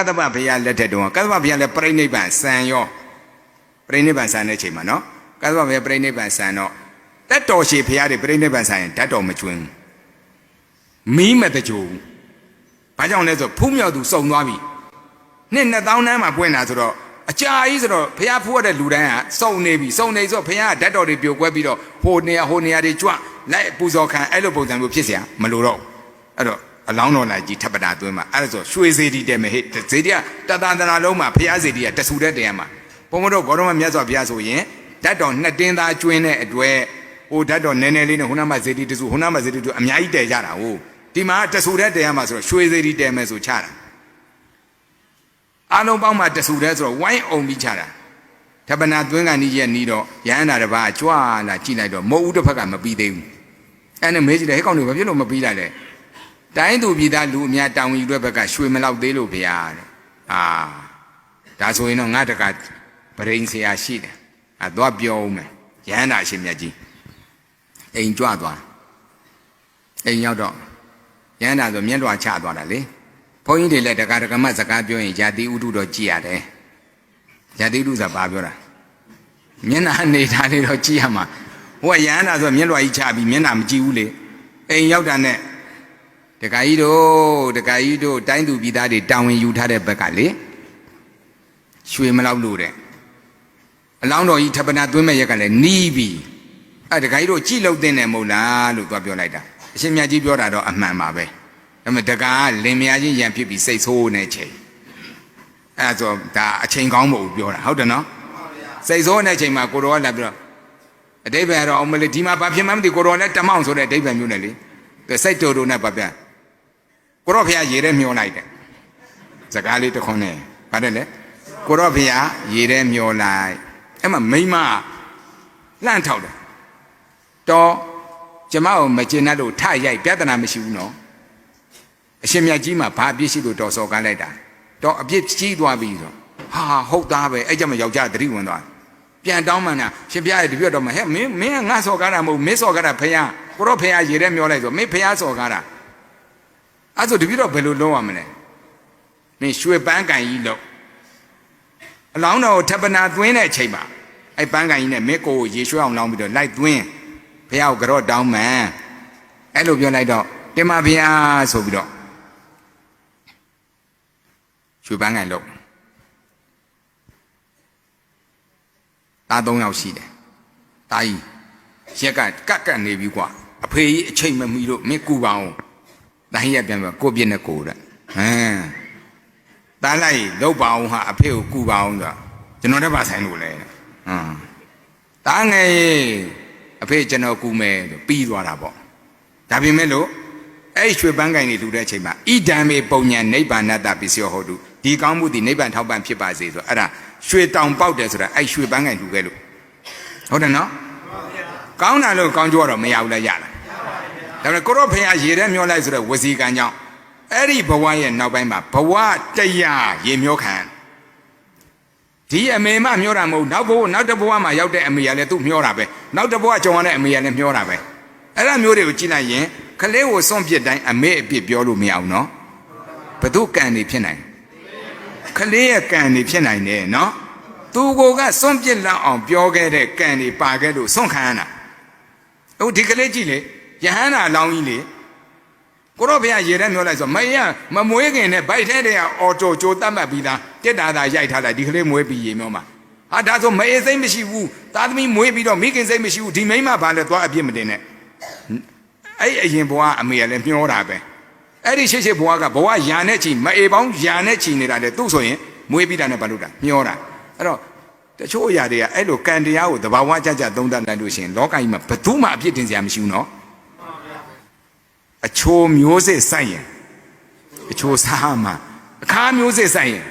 သဗ္ဗဘုရားလက်ထက်တုန်းကကသဗ္ဗဘုရားလည်းပြိဋိဘံဆံရောပြိဋိဘံဆံတဲ့ချိန်မှာနော်ကသဗ္ဗဘုရားပြိဋိဘံဆံတော့တတ်တော်ရှိဘုရားတွေပြိဋိဘံဆံရင်ဓာတ်တော်မကျွင်းမီးမတကြိုဘာကြောင့်လဲဆိုဖူးမြောက်သူစုံသွားပြီနှစ်2000တန်းမှာပွင့်တာဆိုတော့အကြာကြီးဆိုတော့ဘုရားဖူးရတဲ့လူတိုင်းကစုံနေပြီစုံနေဆိုဘုရားကဓာတ်တော်တွေပြိုကွဲပြီးတော့ဟိုနေရာတွေကြွလိုက်ပူဇော်ခံအဲ့လိုပုံစံမျိုးဖြစ်เสียမလို့တော့အဲ့တော့အလောင်းတော်လိုက်ကြီးထပ်ပတာသွင်းမှာအဲ့ဒါဆိုရွှေစေတီတဲမဟိစေတီကတသန္တနာလုံးမှာဘုရားစေတီကတဆူတဲ့တဲမှာဘုံမတော်ဂေါတမမြတ်စွာဘုရားဆိုရင်ဓာတ်တော်နှစ်တင်းသားကျွင်းတဲ့အတွက်ဟိုဓာတ်တော်နည်းနည်းလေးနဲ့ဟိုနားမှာစေတီတဆူဟိုနားမှာစေတီတူအများကြီးတဲကြတာဟုတ်ဒီမှာတဆူတဲ့တဲမှာဆိုတော့ရွှေစေတီတဲမယ်ဆိုချတာအားလုံးပေါင်းမှာတဆူတဲ့ဆိုတော့ဝိုင်းအောင်ပြီးချတာထပ်ပနာသွင်းကန်ကြီးရဲ့နီးတော့ရဟန္တာတစ်ပါးကြွလာကြည့်လိုက်တော့မုတ်ဦးတစ်ဖက်ကမပြီးသေးဘူးအဲ့နဲ့မေးကြည့်တယ်ဟဲ့ကောင်တွေဘာဖြစ်လို့မပြီးလိုက်လဲတိုင်းသူပြည်သားလူအများတောင်ယူတဲ့ဘက်ကရွှေမလောက်သေးလို့ဗျာတဲ့ဒါဆိုရင်တော့ငါတကပရိန်ဆရာရှိတယ်သွားပြောဦးမယ်ရဟန္တာအရှင်မြတ်ကြီးအိမ်ကြွသွားအိမ်ရောက်တော့ရဟန္တာဆိုမျက်လွှာချသွားတာလေဘုန်းကြီးတွေလည်းတက္ကမစကားပြောရင်ဇာတိဥဒုတော့ကြည်ရတယ်ဇာတိဥဒုဆိုတာဘာပြောတာမျက်နှာအနေထားလေးတော့ကြည်ရမှာဟိုကရဟန္တာဆိုမျက်လွှာကြီးချပြီးမျက်နှာမကြည့်ဘူးလေအိမ်ရောက်တာနဲ့တခါကြီးတို့တိုင်းသူပြည်သားတွေတာဝန်ယူထားတဲ့ဘက်ကလေရွှေမလောက်လို့တဲ့အလောင်းတော်ကြီးထပ်ပနာသွင်းမဲ့ရက်ကလည်းနီးပြီတခါကြီးတို့ကြည်လို့တင်တယ်မဟုတ်လားလို့သွားပြောလိုက်တာအရှင်မြတ်ကြီးပြောတာတော့အမှန်ပါပဲဒါပေမဲ့တကားလင်မယားချင်းရံဖြစ်ပြီးစိတ်ဆိုးနေချိန်အဲ့ဒါဆိုဒါအချိန်ကောင်းမဟုတ်ပြောတာဟုတ်တယ်နော်စိတ်ဆိုးနေချိန်မှာကိုတော်ကလာပြီးတော့အတိပ္ပယ်တော့အောင်မလေးဒီမှာဘာဖြစ်မှမသိကိုတော်လည်းတမောင်ဆိုတဲ့အတိပ္ပယ်မျိုးနဲ့လေစိတ်တူတူနဲ့ပါပြန်ကိုရောဖះရေထဲမျောလိုက်တယ်စကားလေးတစ်ခွန်းနဲ့ဗါတယ်လေကိုရောဖះရေထဲမျောလိုက်အဲ့မှာမိမလှန့်ထောက်တယ်တော့ကျမကိုမကျင်တတ်လို့ထရိုက်ပြဿနာမရှိဘူးနော်အရှင်မြတ်ကြီးမှာဘာအပြစ်ရှိလို့တော်စော်ကားလိုက်တာတော့အပြစ်ကြီးသွားပြီဆိုဟာဟုတ်သားပဲအဲ့ကြမှာယောက်ျားသတိဝင်သွားပြန်တောင်းမှန်းတာရှင်ပြရဲ့တပြည့်တော့မှဟဲ့မင်းကငါစော်ကားတာမဟုတ်မင်းစော်ကားတာဖះကိုရောဖះရေထဲမျောလိုက်ဆိုမင်းဖះစော်ကားတာအဲ့ဆိုတပြည့်တော့ဘယ်လိုလုံးရမလဲမင်းရွှေပန်းကန်ကြီးလို့အလောင်းတော်ကိုထပ်ပနာသွင်းတဲ့အချိန်မှာအဲ့ပန်းကန်ကြီးနဲ့မင်းကိုရေရွှဲအောင်လောင်းပြီးတော့လိုက်သွင်းဖះကိုကြော့တောင်းမှန်းအဲ့လိုပြောလိုက်တော့တင်ပါဗျာဆိုပြီးတော့ရွှေပန်းကန်လို့သား3ယောက်ရှိတယ်တာကြီးရက်ကကတ်နေပြီကွာအဖေကြီးအချိန်မမီလို့မင်းကူပါအောင်တာကြီးကပြန်ပြောကိုပြစ်နဲ့ကိုတဲ့တားလိုက်လောက်ပါအောင်ဟာအဖေကိုကူပါအောင်ဆိုကျွန်တော်တည်းပါဆိုင်လို့လေတားငယ်အဖေကျွန်တော်ကူမယ်ဆိုပြီးသွားတာပေါ့ဒါပေမဲ့လို့အဲ့ရွှေပန်းကိုင်နေလူတဲ့အချိန်မှာဣဒံမေပုံညာနိဗ္ဗာနတပစ္စယောဟောတုဒီကောင်းမှုဒီနိဗ္ဗာန်ထောက်ပံ့ဖြစ်ပါစေဆိုအဲ့ဒါရွှေတောင်ပေါက်တယ်ဆိုတာအဲ့ရွှေပန်းကိုင်လူပဲလို့ဟုတ်တယ်နော်ကောင်းတာလို့ကောင်းကြတော့မရဘူးလားရလားဒါပေမဲ့ကိုရောဖះရေထဲမျောလိုက်ဆိုတော့ဝစီကံကြောင့်အဲ့ဒီဘဝရဲ့နောက်ပိုင်းမှာဘဝတရားရေမျောခံဒီအမေမမျောတာမဟုတ်နောက်တစ်ဘဝမှာရောက်တဲ့အမေကလည်းသူ့မျောတာပဲနောက်တစ်ဘဝကြုံရတဲ့အမေကလည်းမျောတာပဲအဲ့ဒါမျိုးတွေကိုကြည့်လိုက်ရင်ခလေးကိုစွန့်ပစ်တိုင်းအမေအပြစ်ပြောလို့မရအောင်နော်ဘသူကံနေဖြစ်နိုင်ခလေးရဲ့ကံနေဖြစ်နိုင်တယ်နော်သူကိုကစွန့်ပစ်လောက်အောင်ပြောခဲ့တဲ့ကံနေပါခဲ့လို့စွန့်ခံရတာဟုတ်ဒီကလေးကြည့်လေယဟန္တာလောင်းကြီးလေကိုရောဘုရားရေထဲမျောလိုက်ဆိုမမွေးခင်နဲ့ဗိုက်ထဲတည်းကအော်တိုကြိုတတ်မှတ်ပြီးသားတက်တာသာရိုက်ထားလိုက်ဒီကလေးမွေးပြီးရေမျောမှာဒါဆိုမအေးစိမ့်မရှိဘူးသားသမီးမွေးပြီးတော့မိခင်စိတ်မရှိဘူးဒီမိန်းမဘာလဲသွားအပြစ်မတင်နဲ့အဲ့အရင်ဘဝအမေကလည်းမျောတာပဲအဲ့ဒီရှေ့ဘဝကဘဝယာနဲ့ချီမအေးပေါင်းယာနဲ့ချီနေတာလေသူ့ဆိုရင်မွေးပြီးတာနဲ့ဘာလို့တာမျောတာအဲ့တော့တချို့အရာတွေကအဲ့လိုကံတရားကိုသဘာဝကြသုံးသပ်နိုင်လို့ရှိရင်လောကကြီးမှာဘယ်သူမှအပြစ်တင်စရာမရှိဘူးနော်အချိုးမျိုးစစ်ဆိုင်ရင်အချိုးစားမှာအခါမျိုးစစ်ဆိုင်ရင်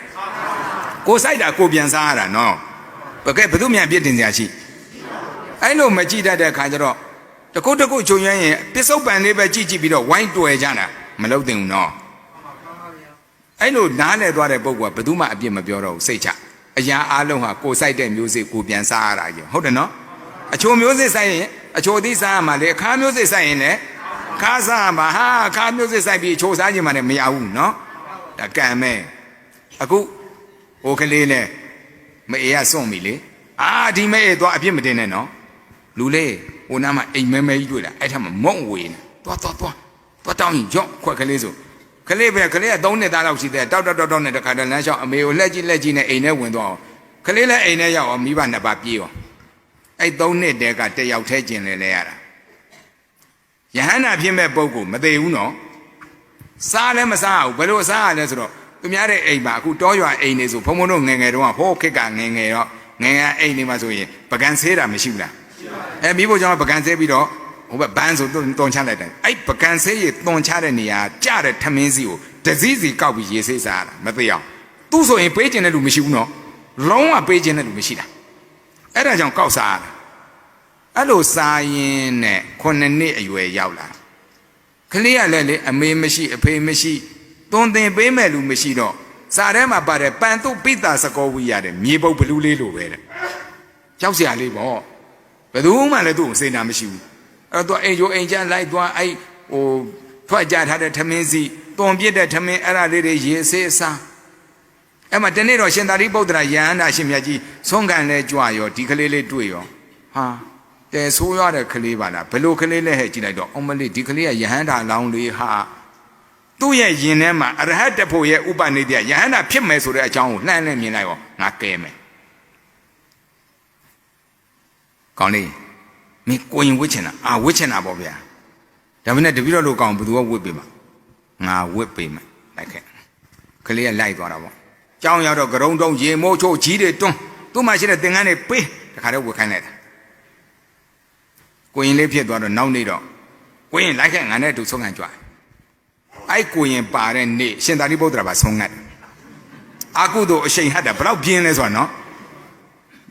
ကိုစိုက်တာကိုပြန်စားရတာနော်ဘယ်သူမှအပြစ်တင်စရာရှိအဲ့လိုမကြည့်တတ်တဲ့အခါကျတော့တကုတ်ချုံရမ်းရင်ပစ္စုပန်လေးပဲကြည့်ပြီးတော့ဝိုင်းတွယ်ကြတာမလုပ်သင့်ဘူးနော်အဲ့လိုနားလဲသွားတဲ့ပုဂ္ဂိုလ်ကဘယ်သူမှအပြစ်မပြောတော့ဘူးစိတ်ချအရာအလုံးဟာကိုစိုက်တဲ့မျိုးစစ်ကိုပြန်စားရတာကြီးဟုတ်တယ်နော်အချိုမျိုးစစ်ဆိုင်ရင်အချိုသီးစားရမှာလေအခါမျိုးစစ်ဆိုင်ရင်လည်းခါစားမှာအခါမျိုးစစ်ဆိုင်ပြီးအချိုစားခြင်းမှလည်းမရဘူးနော်ဒါကံမဲ့ အခုဟိုကလေးနဲ့မအေးရစွန့်ပြီလေဒီမဲအေးသွားအပြစ်မတင်နဲ့နော်လူလေးဟိုနားမှာအိမ်မဲမဲကြီးတွေ့လာအဲ့ထက်မှာမုံဝေးနေသွားတောင်းရင်ကြော့ခွက်ကလေးဆိုကလေးပဲကလေးက3နှစ်သားလောက်ရှိသေးတယ်တောက်နဲ့တခါတည်းလမ်းလျှောက်အမေကိုလက်ကြီးနဲ့အိမ်ထဲဝင်သွားအောင်ကလေးလည်းအိမ်ထဲရောက်အောင်မိဘနှစ်ပါးပြေးအောင်အဲ့3နှစ်တည်းကတယောက်ထဲကျင်လဲရတာယဟန္တာဖြစ်မဲ့ပုဂ္ဂိုလ်မသေးဘူးနော်စားလည်းမစားဘူးဘယ်လိုစားရလဲဆိုတော့သူများတဲ့အိမ်မှာအခုတောရွာအိမ်နေဆိုဘုံဘုံတို့ငယ်တုန်းကဟိုးခက်ကငယ်တော့ငယ်အိမ်နေမှာဆိုရင်ပကံဆေးတာမရှိဘူးလားမိဖို့ကြောင့်ပကံဆေးပြီးတော့ဟိုဘက်ဘန်းဆိုတွန်ချလိုက်တယ်အဲ့ပကံဆေးရေတွန်ချတဲ့နေရာကြတဲ့ထမင်းစီကိုတစည်းစီကောက်ပြီးရေဆေးစားရတာမသိအောင်သူ့ဆိုရင်ပေးခြင်းတဲ့လူမရှိဘူးနော်လုံးဝပေးခြင်းတဲ့လူမရှိတာအဲ့ဒါကြောင့်ကောက်စားရတာအဲ့လိုစားရင်နဲ့9နှစ်အရွယ်ရောက်လာကလေးကလည်းလေအမေမရှိအဖေမရှိသွန်သင်ပေးမဲ့လူမရှိတော့စားထဲမှာပါတယ်ပန်တုပိတာစကောဝီရတယ်မြေပုတ်ဘလူးလေးလိုပဲတဲ့ကြောက်စရာလေးပေါ့ဘယ်သူမှလည်းသူ့ကိုစေနာမရှိဘူးအဲ့တော့အိမ်ကျိုးအိမ်ကျလိုက်သွားအဲ့ဟိုထွက်ကြထားတဲ့ထမင်းစီတွန်ပြစ်တဲ့ထမင်းအဲ့ဒါလေးတွေရေဆေးစားအဲ့မှာတနေ့တော့ရှင်သာရိပုတ္တရာယဟန္တာရှင်မြတ်ကြီးဆုံးခံလဲကြွရောဒီကလေးလေးတွေ့ရောဟာတဲဆိုးရတဲ့ကလေးပါလားဘယ်လိုကလေးလဲဟဲ့ကြည့်လိုက်တော့အမလေးဒီကလေးကယဟန္တာလောင်းလေးဟာသူ့ရဲ့ယင်ထဲမှာအရဟတဖို့ရဲ့ဥပနိဒေယယဟန္တာဖြစ်မယ်ဆိုတဲ့အကြောင်းကိုလှမ်းလှမ်းမြင်လိုက်ရောငါကဲမယ်ကောင်းလေးမင်းကိုရင်ဝစ်ချင်တာဝစ်ချင်တာပေါ့ဗျာဒါပေမဲ့တပည့်တော်တို့ကောင်ဘယ်သူကဝစ်ပေးမှာငါဝစ်ပေးမယ်လိုက်ခဲ့ကလေးကလိုက်သွားတာပေါ့ကြောင်းရောက်တော့ဂရုံတုံးရေမိုးချိုးကြီးတွေတွန်းသူ့မှာရှိတဲ့သင်္ကန်းတွေပေးတခါတော့ဝစ်ခိုင်းလိုက်တာကိုရင်လေးဖြစ်သွားတော့နောက်နေ့တော့ကိုရင်လိုက်ခဲ့ငါနဲ့အတူဆုံးခံကြွအဲ့ကိုရင်ပါတဲ့နေ့ရှင်သာရိပုတ္တရာပါဆုံးငတ်အာကုသို့အရှိန်ဟတ်တာဘယ်တော့ပြင်းလဲဆိုတာနော်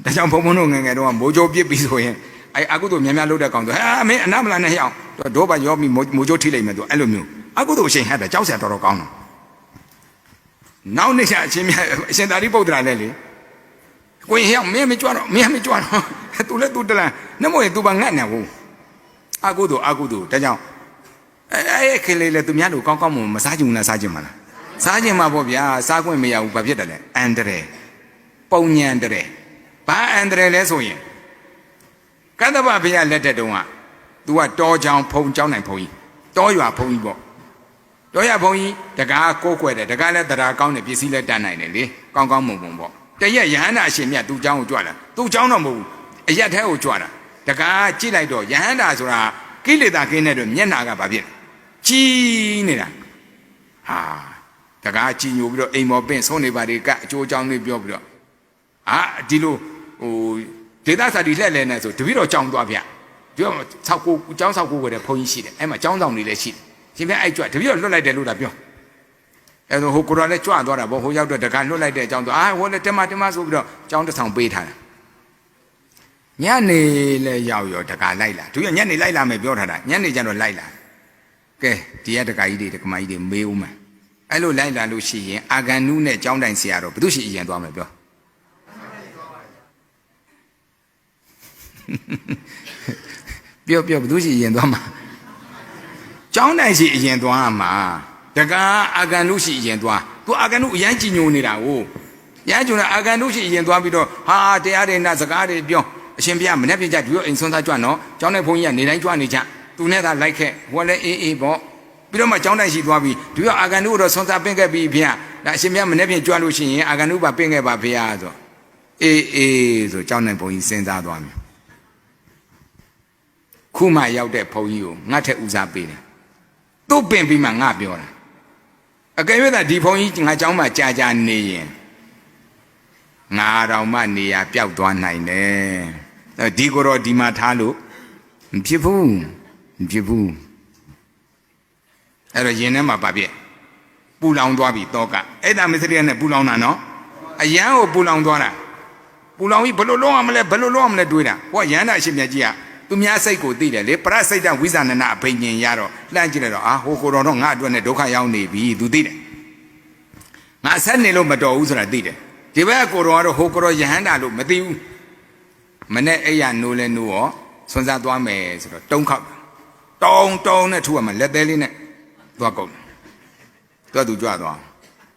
ဒါကြောင့်ဘုံဘုံတို့ငယ်ငယ်တော့မိုးချိုးပြစ်ပြီးဆိုရင်အဲ့အာကုသို့များများလုပ်တဲ့ကောင်ဆိုမင်းအနာမလာနဲ့ဟျောင်းတော့ဘာရောပြီးမိုးချိုးထိလိုက်မယ်သူအဲ့လိုမျိုးအာကုသို့အရှိန်ဟတ်တာကြောက်စရာတော်တော်ကောင်းတယ်နောက်နေ့ကျအချင်းများအရှင်သာရိပုတ္တရာလည်းလေကိုရင်ဟျောင်းမင်းမကြွတော့သူလည်းသူတလန်နှမို့ရင်သူပါငတ်နေဘူးအာကုသို့ဒါကြောင့်အဲ့ခင်လေးလေသူများတို့ကောင်းကောင်းမစားကြဘူးလားစားကြမှာလားစားကြမှာပေါ့ဗျာစားခွင့်မရဘူးဘာဖြစ်တယ်လဲအန္တရာယ်ပုံညံတည်းဘာအန္တရာယ်လဲဆိုရင်ကတ္တဗဘုရားလက်ထက်တုန်းက तू ကတောချောင်းဖုံကျောင်းနိုင်ဖုံကြီးတောရွာဖုံကြီးပေါ့တောရွာဖုံကြီးတကားကိုးကွယ်တယ်တကားလည်းတရားကောင်းတယ်ပစ္စည်းလည်းတတ်နိုင်တယ်လေကောင်းမွန်ပေါ့တရက်ယဟန္တာအရှင်မြတ် तू ကျောင်းကိုကြွလာ तू ကျောင်းတော့မဟုတ်ဘူးအရက်ထဲကိုကြွတာတကားကြည့်လိုက်တော့ယဟန္တာဆိုတာကိလေသာကင်းတဲ့တော့မျက်နာကဘာဖြစ်ကြီးနေတာဟာတကားကြီးညိုပြီးတော့အိမ်မော်ပင့်ဆုံးနေပါလေကအကျိုးအကြောင်းလေးပြောပြီးတော့ဒီလိုဟိုဒေသစာတီလှည့်လဲနေဆိုတပည့်တော်ကြောင်းသွားဗျဒီတော့ကျောင်းဆောက်ကိုဝယ်တဲ့ဘုန်းကြီးရှိတယ်အဲ့မှာကျောင်းဆောင်တွေလည်းရှိတယ်ရှင်ဗျအဲ့ကြွတပည့်တော်လွတ်လိုက်တယ်လို့လားပြောအဲ့တော့ဟိုကိုတော်လည်းကြွသွားတာဗောဟိုရောက်တော့တကားလွတ်လိုက်တဲ့အကြောင်းတော့ဟိုလည်းတမဆိုပြီးတော့ကျောင်းတစ်ဆောင်ပေးထားတာညနေလဲရောက်ရောတကားလိုက်လာသူကညနေလိုက်လာမယ်ပြောထားတာညနေကျတော့လိုက်လာကဲဒီကတကားကြီးတွေတကမကြီးတွေမေးဦးမယ်အဲ့လိုလိုက်လာလို့ရှိရင်အာဂန်နုနဲ့ကျောင်းတိုင်ဆရာတော့ဘယ်သူရှိအရင်သွားမယ်ပြောပြောဘယ်သူရှိအရင်သွားမှာကျောင်းတိုင်ရှိအရင်သွားမှာတကားအာဂန်နုရှိအရင်သွားသူအာဂန်နုအရန်ကြည်ညိုနေတာကိုရမ်းကြုံတာအာဂန်နုရှိအရင်သွားပြီးတော့ဟာတရားတွေနဲ့စကားတွေပြောအရှင်ဘုရားမနေ့ပြကြဒီလိုအိမ်ဆွမ်းသားကြွနော်ကျောင်းတိုင်ဘုန်းကြီးကနေတိုင်းကြွနေကြသူနဲ့သာလိုက်ခဲ့ဟိုလည်းအေးပေါ့ပြီးတော့မှကျောင်းတိုင်ရှိသွားပြီးဒီတော့အာဂန်နုတော့ဆွမ်းသားပင့်ခဲ့ပြီးဘုရားဒါအရှင်ဘုရားမနေ့ပြင်ကြွလို့ရှိရင်အာဂန်နုပါပင့်ခဲ့ပါဘုရားဆိုအေးဆိုကျောင်းတိုင်ဘုန်းကြီးစဉ်းစားသွားပြီခုမှရောက်တဲ့ဘုန်းကြီးကိုငါ့ထက်ဦးစားပေးတယ်သူ့ပင်ပြီးမှငါပြောတာအကယ်၍သာဒီဘုန်းကြီးငါကျောင်းမှာကြာနေရင်ငါတော်မှနေရပျောက်သွားနိုင်တယ်ဒီကိုတော့ဒီမှာထားလို့မဖြစ်ဘူးအဲ့တော့ရင်ထဲမှာပါပြည့်ပူလောင်သွားပြီတောကအဲ့ဒါမစ္စရိယနဲ့ပူလောင်တာနော်အရန်ကိုပူလောင်သွားတာပူလောင်ပြီးဘယ်လိုလုပ်ရမလဲတွေးတာဟောရဟန္တာအရှင်မြတ်ကြီးကသူများစိတ်ကိုသိတယ်လေပရစိတ်တဝိဇာဏနာအဘိညာဉ်ရတော့လှမ်းကြည့်လိုက်တော့ဟိုကိုတော်တော့ငါအတွက်နဲ့ဒုက္ခရောက်နေပြီသူသိတယ်ငါဆက်နေလို့မတော်ဘူးဆိုတာသိတယ်ဒီဘက်ကကိုတော်ကတော့ဟိုကိုတော်ယဟန္တာလို့မသိဘူးမနဲ့အဲ့ရနိုးလဲနိုးရောဆွမ်းစားသွားမယ်ဆိုတော့တုံးခောက်တုံးနဲ့ထူရမှာလက်သေးလေးနဲ့သွားကုန်သူကြွသွား